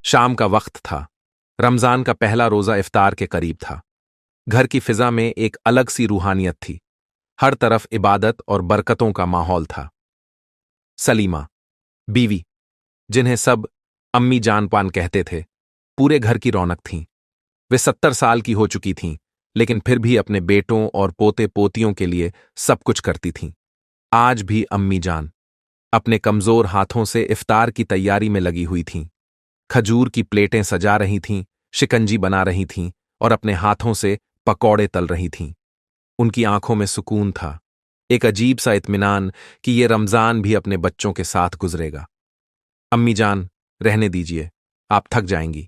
शाम का वक्त था। रमजान का पहला रोजा इफ्तार के करीब था। घर की फिजा में एक अलग सी रूहानियत थी। हर तरफ इबादत और बरकतों का माहौल था। सलीमा, बीवी, जिन्हें सब अम्मी जान पान कहते थे, पूरे घर की रौनक थीं। वे 70 साल की हो चुकी थीं, लेकिन फिर भी अपने बेटों और पोते पोतियों के लिए सब कुछ करती थीं। आज भी अम्मी जान अपने कमजोर हाथों से इफ्तार की तैयारी में लगी हुई थीं। खजूर की प्लेटें सजा रही थीं, शिकंजी बना रही थीं और अपने हाथों से पकौड़े तल रही थीं। उनकी आंखों में सुकून था, एक अजीब सा इत्मीनान कि ये रमजान भी अपने बच्चों के साथ गुजरेगा। अम्मी जान, रहने दीजिए, आप थक जाएंगी,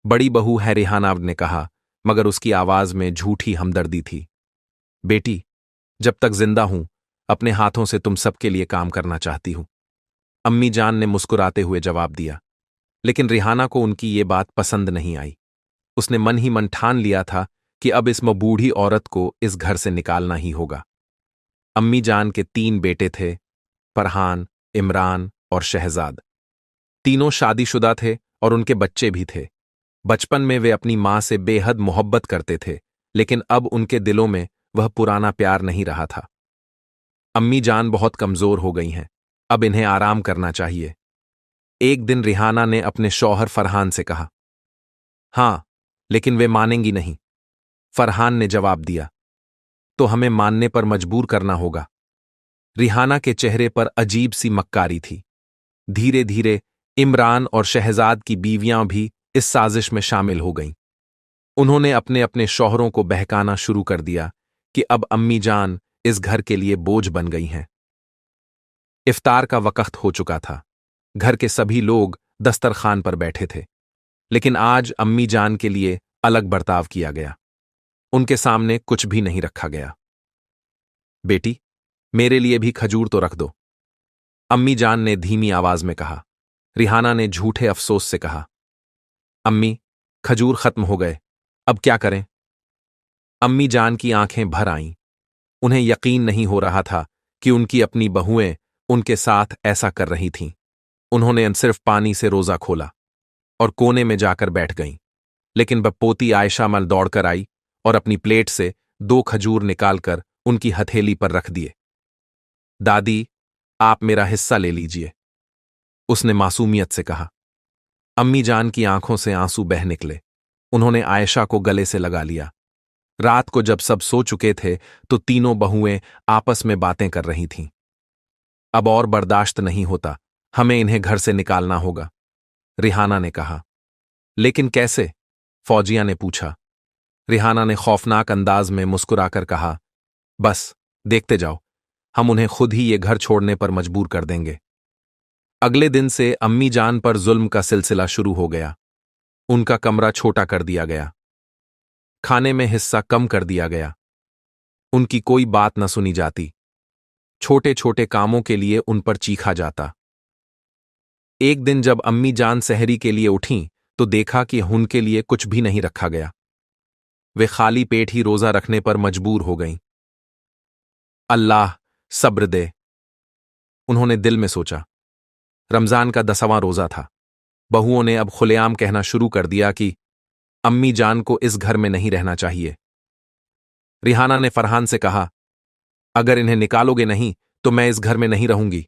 बड़ी बहू है रिहाना ने कहा, मगर उसकी आवाज में झूठी हमदर्दी थी। बेटी, जब तक जिंदा हूं, अपने हाथों से तुम सबके लिए काम करना चाहती हूं, अम्मी जान ने मुस्कुराते हुए जवाब दिया। लेकिन रिहाना को उनकी ये बात पसंद नहीं आई। उसने मन ही मन ठान लिया था कि अब इस बूढ़ी औरत को इस घर से निकालना ही होगा। अम्मी जान के 3 बेटे थे, फरहान, इमरान और शहजाद। तीनों शादीशुदा थे और उनके बच्चे भी थे। बचपन में वे अपनी मां से बेहद मोहब्बत करते थे, लेकिन अब उनके दिलों में वह पुराना प्यार नहीं रहा था। अम्मी जान बहुत कमजोर हो गई हैं, अब इन्हें आराम करना चाहिए। एक दिन रिहाना ने अपने शौहर फरहान से कहा। हाँ, लेकिन वे मानेंगी नहीं, फरहान ने जवाब दिया। तो हमें मानने पर मजबूर करना होगा। रिहाना के चेहरे पर अजीब सी मक्कारी थी। धीरे धीरे इमरान और शहजाद की बीवियां भी इस साजिश में शामिल हो गईं। उन्होंने अपने अपने शौहरों को बहकाना शुरू कर दिया कि अब अम्मी जान इस घर के लिए बोझ बन गई हैं। इफ्तार का वक्त हो चुका था। घर के सभी लोग दस्तरखान पर बैठे थे, लेकिन आज अम्मी जान के लिए अलग बर्ताव किया गया। उनके सामने कुछ भी नहीं रखा गया। बेटी, मेरे लिए भी खजूर तो रख दो, अम्मी जान ने धीमी आवाज में कहा। रिहाना ने झूठे अफसोस से कहा। अम्मी, खजूर खत्म हो गए, अब क्या करें? अम्मी जान की आंखें भर आईं। उन्हें यकीन नहीं हो रहा था कि उनकी अपनी बहुएं उनके साथ ऐसा कर रही थीं। उन्होंने सिर्फ पानी से रोजा खोला और कोने में जाकर बैठ गईं। लेकिन वह पोती आयशा मल दौड़कर आई और अपनी प्लेट से 2 खजूर निकालकर उनकी हथेली पर रख दिए। दादी, आप मेरा हिस्सा ले लीजिए, उसने मासूमियत से कहा। अम्मी जान की आंखों से आंसू बह निकले। उन्होंने आयशा को गले से लगा लिया। रात को जब सब सो चुके थे तो तीनों बहुएं आपस में बातें कर रही थीं। अब और बर्दाश्त नहीं होता, हमें इन्हें घर से निकालना होगा, रिहाना ने कहा। लेकिन कैसे? फौजिया ने पूछा। रिहाना ने खौफनाक अंदाज में मुस्कुराकर कहा, बस देखते जाओ, हम उन्हें खुद ही ये घर छोड़ने पर मजबूर कर देंगे। अगले दिन से अम्मी जान पर जुल्म का सिलसिला शुरू हो गया। उनका कमरा छोटा कर दिया गया, खाने में हिस्सा कम कर दिया गया, उनकी कोई बात न सुनी जाती, छोटे छोटे कामों के लिए उन पर चीखा जाता। एक दिन जब अम्मी जान सहरी के लिए उठीं तो देखा कि उनके लिए कुछ भी नहीं रखा गया। वे खाली पेट ही रोजा रखने पर मजबूर हो गईं। अल्लाह सब्र दे, उन्होंने दिल में सोचा। रमजान का 10वां रोजा था। बहुओं ने अब खुलेआम कहना शुरू कर दिया कि अम्मी जान को इस घर में नहीं रहना चाहिए। रिहाना ने फरहान से कहा, अगर इन्हें निकालोगे नहीं तो मैं इस घर में नहीं रहूंगी।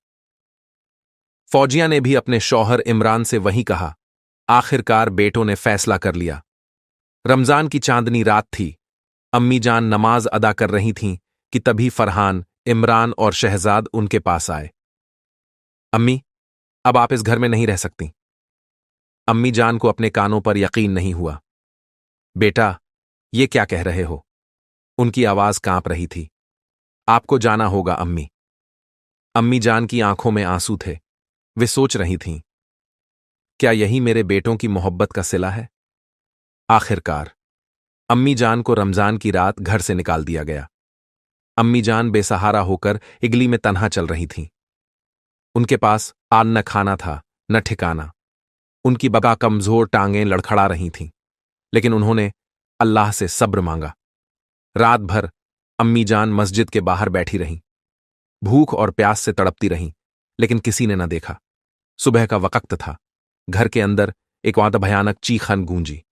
फौजिया ने भी अपने शौहर इमरान से वही कहा। आखिरकार बेटों ने फैसला कर लिया। रमजान की चांदनी रात थी। अम्मी जान नमाज अदा कर रही थीं कि तभी फरहान, इमरान और शहजाद उनके पास आए। अम्मी, अब आप इस घर में नहीं रह सकती। अम्मी जान को अपने कानों पर यकीन नहीं हुआ। बेटा, ये क्या कह रहे हो? उनकी आवाज कांप रही थी। आपको जाना होगा अम्मी। अम्मी जान की आंखों में आंसू थे। वे सोच रही थीं, क्या यही मेरे बेटों की मोहब्बत का सिला है? आखिरकार अम्मी जान को रमजान की रात घर से निकाल दिया गया। अम्मी जान बेसहारा होकर इगली में तन्हा चल रही थीं। उनके पास आन न खाना था न ठिकाना। उनकी बगा कमजोर टांगें लड़खड़ा रही थीं, लेकिन उन्होंने अल्लाह से सब्र मांगा। रात भर अम्मी जान मस्जिद के बाहर बैठी रहीं। भूख और प्यास से तड़पती रहीं, लेकिन किसी ने न देखा। सुबह का वक्त था। घर के अंदर एक वहां भयानक चीखन गूंजी।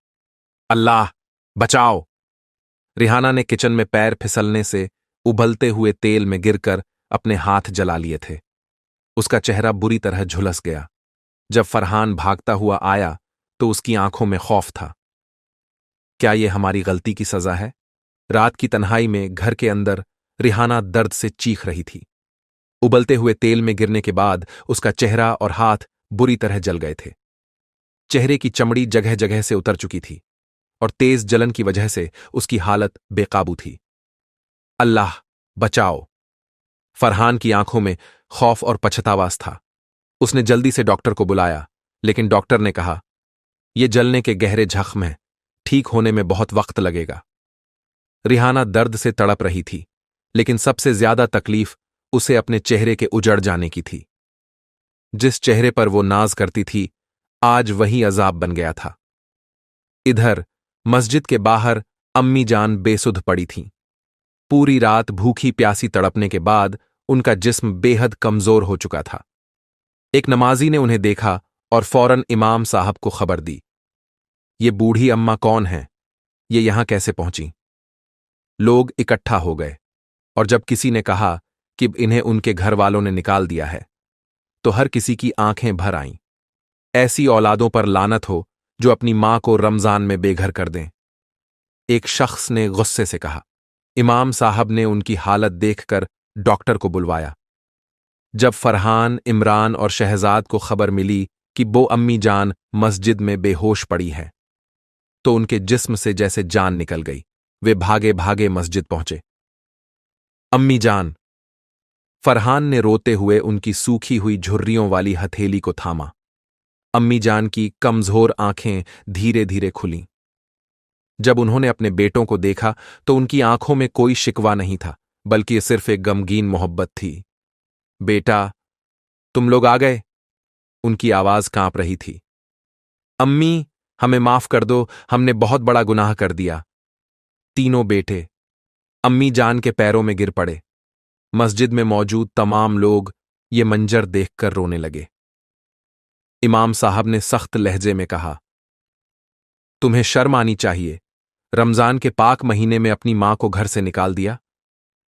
अल्लाह बचाओ! रिहाना ने किचन में पैर फिसलने से उबलते हुए तेल में गिरकर अपने हाथ जला लिए थे। उसका चेहरा बुरी तरह झुलस गया। जब फरहान भागता हुआ आया तो उसकी आंखों में खौफ था। क्या ये हमारी गलती की सजा है? रात की तन्हाई में घर के अंदर रिहाना दर्द से चीख रही थी। उबलते हुए तेल में गिरने के बाद उसका चेहरा और हाथ बुरी तरह जल गए थे। चेहरे की चमड़ी जगह जगह से उतर चुकी थी और तेज जलन की वजह से उसकी हालत बेकाबू थी। अल्लाह बचाओ! फरहान की आंखों में खौफ और पछतावा था। उसने जल्दी से डॉक्टर को बुलाया, लेकिन डॉक्टर ने कहा, यह जलने के गहरे जख्म हैं, ठीक होने में बहुत वक्त लगेगा। रिहाना दर्द से तड़प रही थी, लेकिन सबसे ज्यादा तकलीफ उसे अपने चेहरे के उजड़ जाने की थी। जिस चेहरे पर वो नाज करती थी, आज वही अजाब बन गया था। इधर मस्जिद के बाहर अम्मी जान बेसुध पड़ी थीं। पूरी रात भूखी प्यासी तड़पने के बाद उनका जिस्म बेहद कमजोर हो चुका था। एक नमाजी ने उन्हें देखा और फौरन इमाम साहब को खबर दी। ये बूढ़ी अम्मा कौन है? ये यहां कैसे पहुंची? लोग इकट्ठा हो गए और जब किसी ने कहा कि इन्हें उनके घर वालों ने निकाल दिया है, तो हर किसी की आंखें भर आईं। ऐसी औलादों पर लानत हो जो अपनी मां को रमजान में बेघर कर दें, एक शख्स ने गुस्से से कहा। इमाम साहब ने उनकी हालत देखकर डॉक्टर को बुलवाया। जब फरहान, इमरान और शहजाद को खबर मिली कि वो अम्मी जान मस्जिद में बेहोश पड़ी है, तो उनके जिस्म से जैसे जान निकल गई। वे भागे भागे मस्जिद पहुंचे। अम्मी जान! फरहान ने रोते हुए उनकी सूखी हुई झुर्रियों वाली हथेली को थामा। अम्मी जान की कमजोर आंखें धीरे धीरे खुलीं। जब उन्होंने अपने बेटों को देखा तो उनकी आंखों में कोई शिकवा नहीं था, बल्कि ये सिर्फ एक गमगीन मोहब्बत थी। बेटा, तुम लोग आ गए? उनकी आवाज कांप रही थी। अम्मी, हमें माफ कर दो, हमने बहुत बड़ा गुनाह कर दिया। तीनों बेटे अम्मी जान के पैरों में गिर पड़े। मस्जिद में मौजूद तमाम लोग ये मंजर देखकर रोने लगे। इमाम साहब ने सख्त लहजे में कहा, तुम्हें शर्म आनी चाहिए। रमजान के पाक महीने में अपनी मां को घर से निकाल दिया।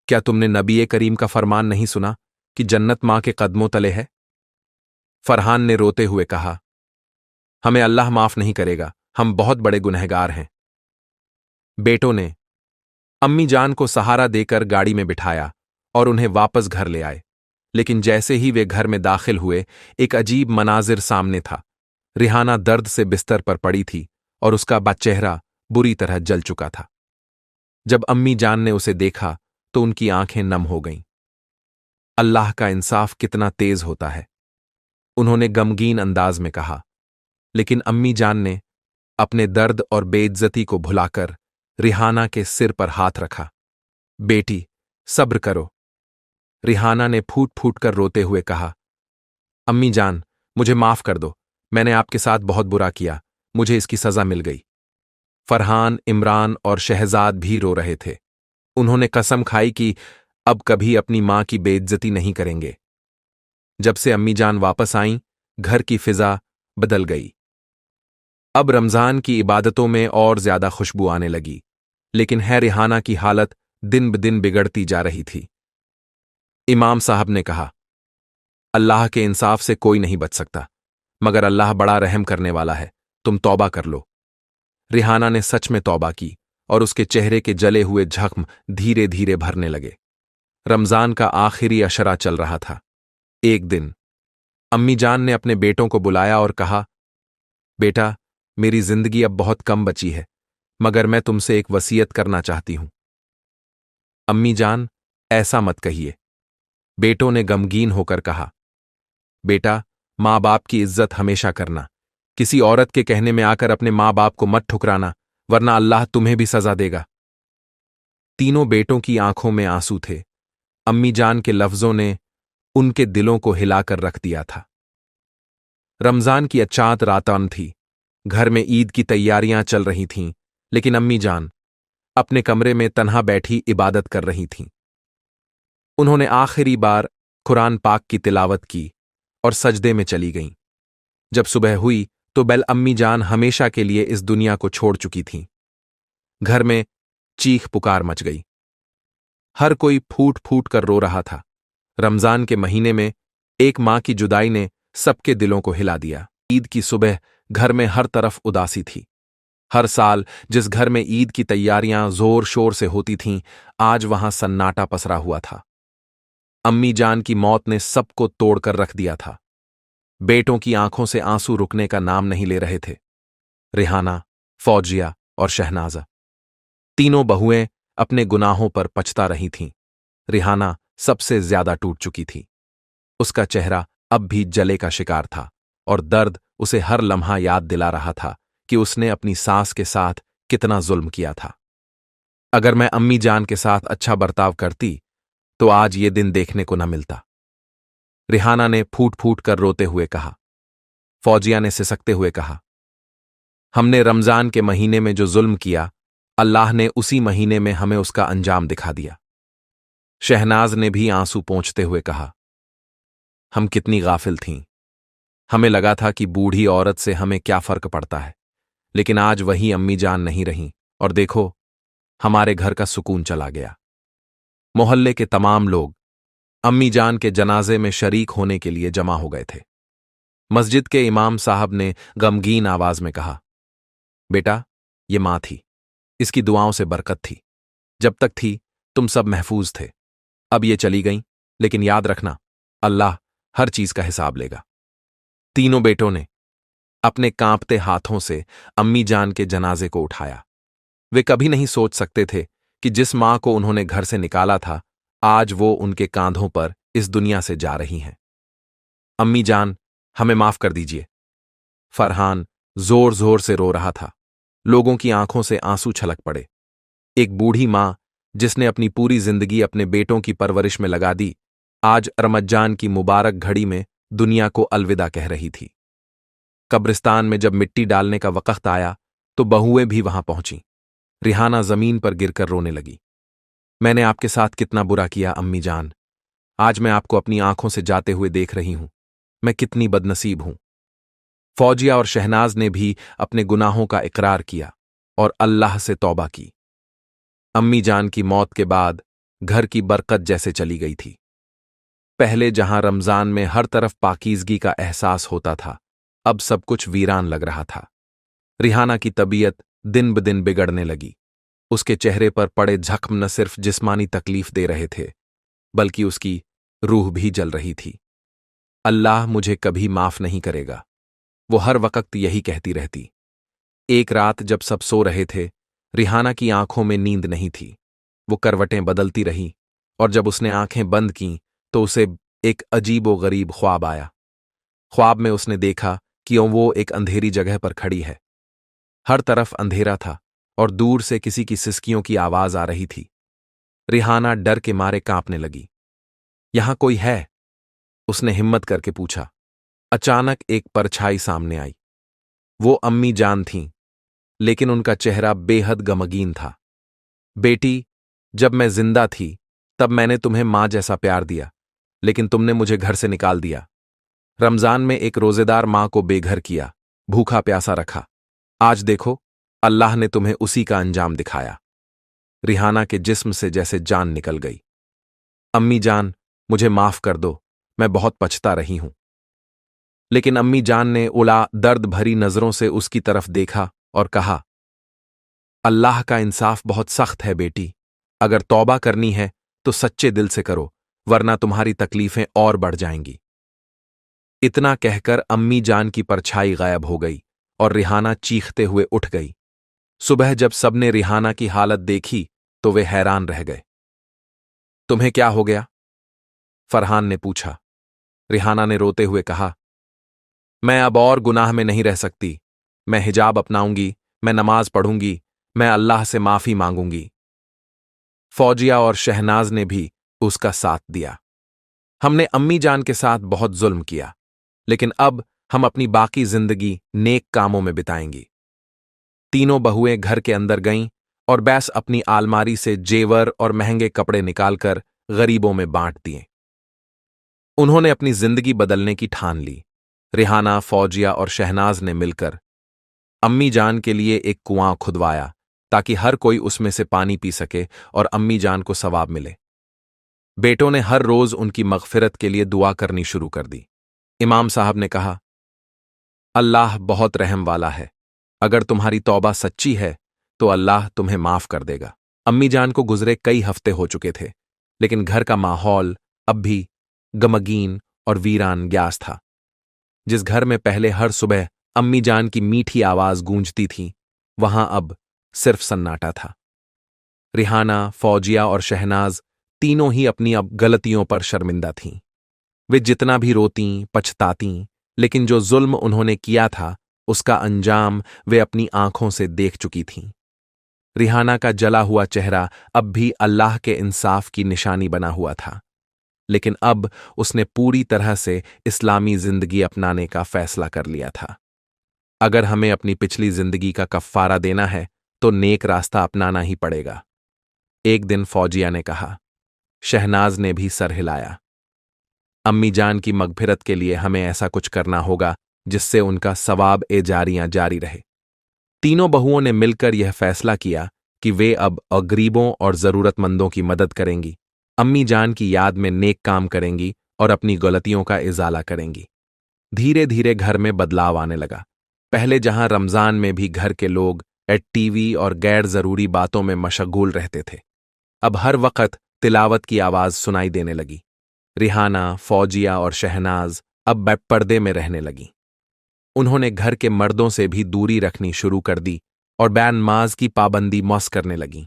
क्या तुमने नबी करीम का फरमान नहीं सुना कि जन्नत मां के कदमों तले है? फरहान ने रोते हुए कहा, हमें अल्लाह माफ नहीं करेगा, हम बहुत बड़े गुनहगार हैं। बेटों ने अम्मी जान को सहारा देकर गाड़ी में बिठाया और उन्हें वापस घर ले आए। लेकिन जैसे ही वे घर में दाखिल हुए, एक अजीब मनाजिर सामने था। रिहाना दर्द से बिस्तर पर पड़ी थी और उसका चेहरा बुरी तरह जल चुका था। जब अम्मी जान ने उसे देखा तो उनकी आंखें नम हो गईं। अल्लाह का इंसाफ कितना तेज होता है, उन्होंने गमगीन अंदाज में कहा। लेकिन अम्मी जान ने अपने दर्द और बेइज्जती को भुलाकर रिहाना के सिर पर हाथ रखा। बेटी, सब्र करो। रिहाना ने फूट फूट कर रोते हुए कहा, अम्मी जान, मुझे माफ कर दो, मैंने आपके साथ बहुत बुरा किया, मुझे इसकी सजा मिल गई। फरहान, इमरान और शहजाद भी रो रहे थे। उन्होंने कसम खाई कि अब कभी अपनी मां की बेइज्जती नहीं करेंगे। जब से अम्मी जान वापस आईं, घर की फिजा बदल गई। अब रमजान की इबादतों में और ज्यादा खुशबू आने लगी, लेकिन है रिहाना की हालत दिन ब दिन बिगड़ती जा रही थी। इमाम साहब ने कहा, अल्लाह के इंसाफ से कोई नहीं बच सकता, मगर अल्लाह बड़ा रहम करने वाला है, तुम तौबा कर लो। रिहाना ने सच में तौबा की और उसके चेहरे के जले हुए जख्म धीरे धीरे भरने लगे। रमजान का आखिरी अशरा चल रहा था। एक दिन अम्मी जान ने अपने बेटों को बुलाया और कहा, बेटा, मेरी जिंदगी अब बहुत कम बची है, मगर मैं तुमसे एक वसीयत करना चाहती हूं। अम्मी जान, ऐसा मत कहिए। बेटों ने गमगीन होकर कहा, बेटा, माँ बाप की इज्जत हमेशा करना। किसी औरत के कहने में आकर अपने माँ बाप को मत ठुकराना, वरना अल्लाह तुम्हें भी सजा देगा। तीनों बेटों की आंखों में आंसू थे। अम्मी जान के लफ्जों ने उनके दिलों को हिलाकर रख दिया था। रमजान की अचात रातान थी। घर में ईद की तैयारियां चल रही थीं, लेकिन अम्मी जान अपने कमरे में तन्हा बैठी इबादत कर रही थीं। उन्होंने आखिरी बार कुरान पाक की तिलावत की और सजदे में चली गईं। जब सुबह हुई तो बेल अम्मी जान हमेशा के लिए इस दुनिया को छोड़ चुकी थीं। घर में चीख पुकार मच गई। हर कोई फूट फूट कर रो रहा था। रमजान के महीने में एक मां की जुदाई ने सबके दिलों को हिला दिया। ईद की सुबह घर में हर तरफ उदासी थी। हर साल जिस घर में ईद की तैयारियां जोर शोर से होती थीं, आज वहां सन्नाटा पसरा हुआ था। अम्मी जान की मौत ने सबको तोड़कर रख दिया था। बेटों की आंखों से आंसू रुकने का नाम नहीं ले रहे थे। रिहाना, फौजिया और शहनाजा, तीनों बहुएं अपने गुनाहों पर पछता रही थीं। रिहाना सबसे ज्यादा टूट चुकी थी। उसका चेहरा अब भी जले का शिकार था और दर्द उसे हर लम्हा याद दिला रहा था कि उसने अपनी सास के साथ कितना जुल्म किया था। अगर मैं अम्मी जान के साथ अच्छा बर्ताव करती तो आज ये दिन देखने को न मिलता, रिहाना ने फूट फूट कर रोते हुए कहा। फौजिया ने सिसकते हुए कहा, हमने रमजान के महीने में जो जुल्म किया, अल्लाह ने उसी महीने में हमें उसका अंजाम दिखा दिया। शहनाज ने भी आंसू पोंछते हुए कहा, हम कितनी गाफिल थीं। हमें लगा था कि बूढ़ी औरत से हमें क्या फर्क पड़ता है, लेकिन आज वही अम्मी जान नहीं रहीं और देखो, हमारे घर का सुकून चला गया। मोहल्ले के तमाम लोग अम्मी जान के जनाजे में शरीक होने के लिए जमा हो गए थे। मस्जिद के इमाम साहब ने गमगीन आवाज में कहा, बेटा, ये मां थी, इसकी दुआओं से बरकत थी। जब तक थी तुम सब महफूज थे। अब ये चली गईं, लेकिन याद रखना, अल्लाह हर चीज का हिसाब लेगा। तीनों बेटों ने अपने कांपते हाथों से अम्मी जान के जनाजे को उठाया। वे कभी नहीं सोच सकते थे कि जिस मां को उन्होंने घर से निकाला था, आज वो उनके कांधों पर इस दुनिया से जा रही हैं। अम्मी जान, हमें माफ कर दीजिए। फरहान जोर जोर से रो रहा था। लोगों की आंखों से आंसू छलक पड़े। एक बूढ़ी मां जिसने अपनी पूरी जिंदगी अपने बेटों की परवरिश में लगा दी, आज रमजान की मुबारक घड़ी में दुनिया को अलविदा कह रही थी। कब्रिस्तान में जब मिट्टी डालने का वक्त आया तो बहुएं भी वहां पहुंची। रिहाना जमीन पर गिरकर रोने लगी। मैंने आपके साथ कितना बुरा किया अम्मी जान। आज मैं आपको अपनी आंखों से जाते हुए देख रही हूं। मैं कितनी बदनसीब हूं। फौजिया और शहनाज ने भी अपने गुनाहों का इकरार किया और अल्लाह से तौबा की। अम्मी जान की मौत के बाद घर की बरकत जैसे चली गई थी। पहले जहां रमजान में हर तरफ पाकीज़गी का एहसास होता था, अब सब कुछ वीरान लग रहा था। रिहाना की तबीयत दिन ब दिन बिगड़ने लगी। उसके चेहरे पर पड़े जख्म न सिर्फ जिस्मानी तकलीफ दे रहे थे, बल्कि उसकी रूह भी जल रही थी। अल्लाह मुझे कभी माफ नहीं करेगा, वो हर वक्त यही कहती रहती। एक रात जब सब सो रहे थे, रिहाना की आंखों में नींद नहीं थी। वो करवटें बदलती रही और जब उसने आंखें बंद कीं तो उसे एक अजीबो गरीब ख्वाब आया। ख्वाब में उसने देखा कि वो एक अंधेरी जगह पर खड़ी है। हर तरफ अंधेरा था और दूर से किसी की सिसकियों की आवाज आ रही थी। रिहाना डर के मारे कांपने लगी। यहां कोई है? उसने हिम्मत करके पूछा। अचानक एक परछाई सामने आई। वो अम्मी जान थीं, लेकिन उनका चेहरा बेहद गमगीन था। बेटी, जब मैं जिंदा थी तब मैंने तुम्हें मां जैसा प्यार दिया, लेकिन तुमने मुझे घर से निकाल दिया। रमजान में एक रोजेदार मां को बेघर किया, भूखा प्यासा रखा। आज देखो, अल्लाह ने तुम्हें उसी का अंजाम दिखाया। रिहाना के जिस्म से जैसे जान निकल गई। अम्मी जान, मुझे माफ कर दो, मैं बहुत पछता रही हूं। लेकिन अम्मी जान ने उला दर्द भरी नजरों से उसकी तरफ देखा और कहा, अल्लाह का इंसाफ बहुत सख्त है बेटी। अगर तौबा करनी है तो सच्चे दिल से करो, वरना तुम्हारी तकलीफें और बढ़ जाएंगी। इतना कहकर अम्मी जान की परछाई गायब हो गई और रिहाना चीखते हुए उठ गई। सुबह जब सबने रिहाना की हालत देखी तो वे हैरान रह गए। तुम्हें क्या हो गया? फरहान ने पूछा। रिहाना ने रोते हुए कहा, मैं अब और गुनाह में नहीं रह सकती। मैं हिजाब अपनाऊंगी, मैं नमाज पढ़ूंगी, मैं अल्लाह से माफी मांगूंगी। फौजिया और शहनाज ने भी उसका साथ दिया। हमने अम्मी जान के साथ बहुत जुल्म किया, लेकिन अब हम अपनी बाकी जिंदगी नेक कामों में बिताएंगी। तीनों बहुएं घर के अंदर गईं और बैस अपनी आलमारी से जेवर और महंगे कपड़े निकालकर गरीबों में बांट दिए। उन्होंने अपनी जिंदगी बदलने की ठान ली। रिहाना, फौजिया और शहनाज ने मिलकर अम्मी जान के लिए एक कुआं खुदवाया ताकि हर कोई उसमें से पानी पी सके और अम्मी जान को सवाब मिले। बेटों ने हर रोज उनकी मगफिरत के लिए दुआ करनी शुरू कर दी। इमाम साहब ने कहा, अल्लाह बहुत रहम वाला है, अगर तुम्हारी तौबा सच्ची है तो अल्लाह तुम्हें माफ कर देगा। अम्मी जान को गुजरे कई हफ्ते हो चुके थे, लेकिन घर का माहौल अब भी गमगीन और वीरान ग्यास था। जिस घर में पहले हर सुबह अम्मी जान की मीठी आवाज गूंजती थी, वहां अब सिर्फ सन्नाटा था। रिहाना, फौजिया और शहनाज तीनों ही अपनी अब गलतियों पर शर्मिंदा थीं। वे जितना भी रोतीं, पछतातीं, लेकिन जो जुल्म उन्होंने किया था उसका अंजाम वे अपनी आंखों से देख चुकी थीं। रिहाना का जला हुआ चेहरा अब भी अल्लाह के इंसाफ की निशानी बना हुआ था, लेकिन अब उसने पूरी तरह से इस्लामी जिंदगी अपनाने का फैसला कर लिया था। अगर हमें अपनी पिछली जिंदगी का कफ्फारा देना है तो नेक रास्ता अपनाना ही पड़ेगा, एक दिन फौजिया ने कहा। शहनाज ने भी सर हिलाया। अम्मी जान की मगफिरत के लिए हमें ऐसा कुछ करना होगा जिससे उनका सवाब ए जारियां जारी रहे। तीनों बहुओं ने मिलकर यह फैसला किया कि वे अब गरीबों और जरूरतमंदों की मदद करेंगी, अम्मी जान की याद में नेक काम करेंगी और अपनी गलतियों का इजाला करेंगी। धीरे धीरे घर में बदलाव आने लगा। पहले जहां रमजान में भी घर के लोग टीवी और गैर जरूरी बातों में मशगूल रहते थे, अब हर वक्त तिलावत की आवाज सुनाई देने लगी। रिहाना, फौजिया और शहनाज अब बेपर्दे में रहने लगी। उन्होंने घर के मर्दों से भी दूरी रखनी शुरू कर दी और बैनमाज की पाबंदी मौस करने लगी।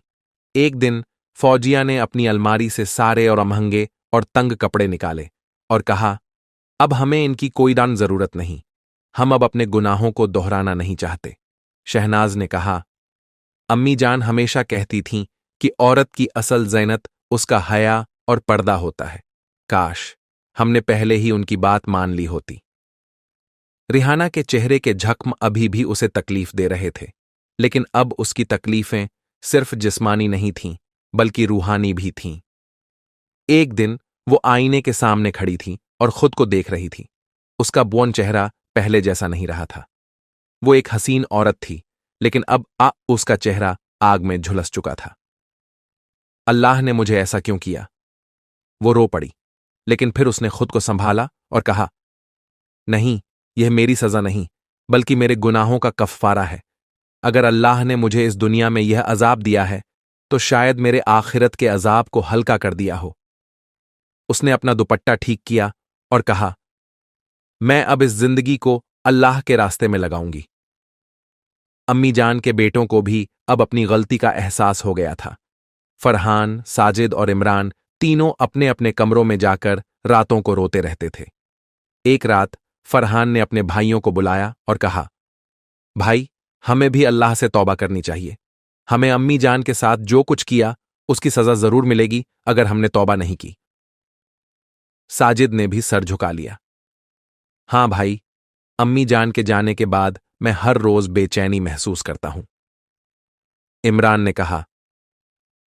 एक दिन फौजिया ने अपनी अलमारी से सारे और महंगे और तंग कपड़े निकाले और कहा, अब हमें इनकी कोई दान जरूरत नहीं, हम अब अपने गुनाहों को दोहराना नहीं चाहते। शहनाज ने कहा, अम्मी जान हमेशा कहती थीं कि औरत की असल ज़ैनत उसका हया और पर्दा होता है, काश हमने पहले ही उनकी बात मान ली होती। रिहाना के चेहरे के जख्म अभी भी उसे तकलीफ दे रहे थे, लेकिन अब उसकी तकलीफें सिर्फ जिस्मानी नहीं थीं बल्कि रूहानी भी थीं। एक दिन वो आईने के सामने खड़ी थी और खुद को देख रही थी। उसका बोन चेहरा पहले जैसा नहीं रहा था। वो एक हसीन औरत थी, लेकिन अब उसका चेहरा आग में झुलस चुका था। अल्लाह ने मुझे ऐसा क्यों किया? वो रो पड़ी, लेकिन फिर उसने खुद को संभाला और कहा, नहीं, यह मेरी सजा नहीं बल्कि मेरे गुनाहों का कफ्फारा है। अगर अल्लाह ने मुझे इस दुनिया में यह अजाब दिया है तो शायद मेरे आखिरत के अजाब को हल्का कर दिया हो। उसने अपना दुपट्टा ठीक किया और कहा, मैं अब इस जिंदगी को अल्लाह के रास्ते में लगाऊंगी। अम्मी जान के बेटों को भी अब अपनी गलती का एहसास हो गया था। फरहान, साजिद और इमरान तीनों अपने अपने कमरों में जाकर रातों को रोते रहते थे। एक रात फरहान ने अपने भाइयों को बुलाया और कहा, भाई, हमें भी अल्लाह से तौबा करनी चाहिए। हमें अम्मी जान के साथ जो कुछ किया उसकी सजा जरूर मिलेगी अगर हमने तौबा नहीं की। साजिद ने भी सर झुका लिया। हां भाई, अम्मी जान के जाने के बाद मैं हर रोज बेचैनी महसूस करता हूं। इमरान ने कहा,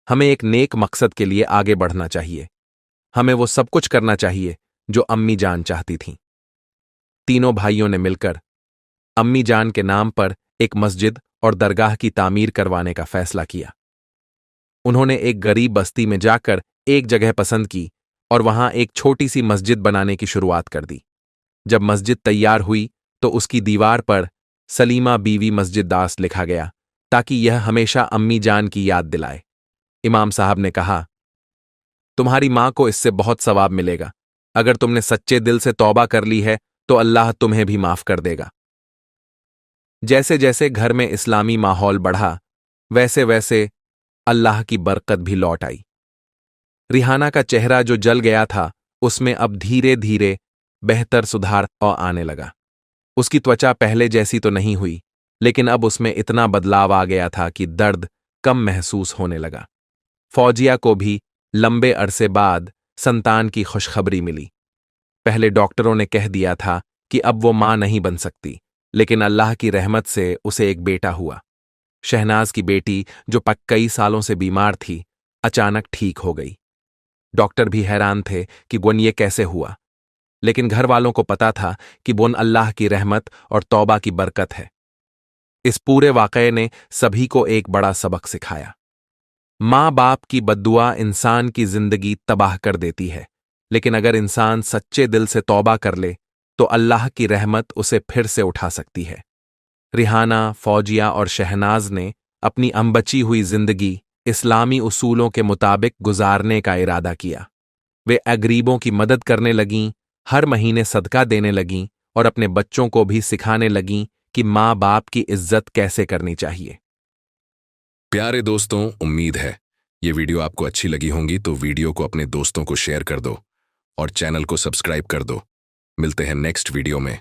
हमें एक नेक मकसद के लिए आगे बढ़ना चाहिए। हमें वो सब कुछ करना चाहिए जो अम्मी जान चाहती थीं। तीनों भाइयों ने मिलकर अम्मी जान के नाम पर एक मस्जिद और दरगाह की तामीर करवाने का फैसला किया। उन्होंने एक गरीब बस्ती में जाकर एक जगह पसंद की और वहां एक छोटी सी मस्जिद बनाने की शुरुआत कर दी। जब मस्जिद तैयार हुई तो उसकी दीवार पर सलीमा बीवी मस्जिद दास लिखा गया ताकि यह हमेशा अम्मी जान की याद दिलाए। इमाम साहब ने कहा, तुम्हारी मां को इससे बहुत सवाब मिलेगा। अगर तुमने सच्चे दिल से तौबा कर ली है तो अल्लाह तुम्हें भी माफ कर देगा। जैसे जैसे घर में इस्लामी माहौल बढ़ा, वैसे वैसे अल्लाह की बरकत भी लौट आई। रिहाना का चेहरा जो जल गया था उसमें अब धीरे धीरे बेहतर सुधार आने लगा। उसकी त्वचा पहले जैसी तो नहीं हुई, लेकिन अब उसमें इतना बदलाव आ गया था कि दर्द कम महसूस होने लगा। फौजिया को भी लंबे अरसे बाद संतान की खुशखबरी मिली। पहले डॉक्टरों ने कह दिया था कि अब वो मां नहीं बन सकती, लेकिन अल्लाह की रहमत से उसे एक बेटा हुआ। शहनाज की बेटी, जो कई सालों से बीमार थी, अचानक ठीक हो गई। डॉक्टर भी हैरान थे कि गुन ये कैसे हुआ। लेकिन घर वालों को पता था कि वो अल्लाह की रहमत और तौबा की बरकत है। इस पूरे वाक़ये ने सभी को एक बड़ा सबक सिखाया। माँ बाप की बद्दुआ इंसान की जिंदगी तबाह कर देती है, लेकिन अगर इंसान सच्चे दिल से तौबा कर ले तो अल्लाह की रहमत उसे फिर से उठा सकती है। रिहाना, फौजिया और शहनाज ने अपनी अनबची हुई जिंदगी इस्लामी उसूलों के मुताबिक गुजारने का इरादा किया। वे गरीबों की मदद करने लगीं, हर महीने सदका देने लगीं और अपने बच्चों को भी सिखाने लगीं कि माँ बाप की इज्जत कैसे करनी चाहिए। प्यारे दोस्तों, उम्मीद है ये वीडियो आपको अच्छी लगी होंगी, तो वीडियो को अपने दोस्तों को शेयर कर दो और चैनल को सब्सक्राइब कर दो। मिलते हैं नेक्स्ट वीडियो में।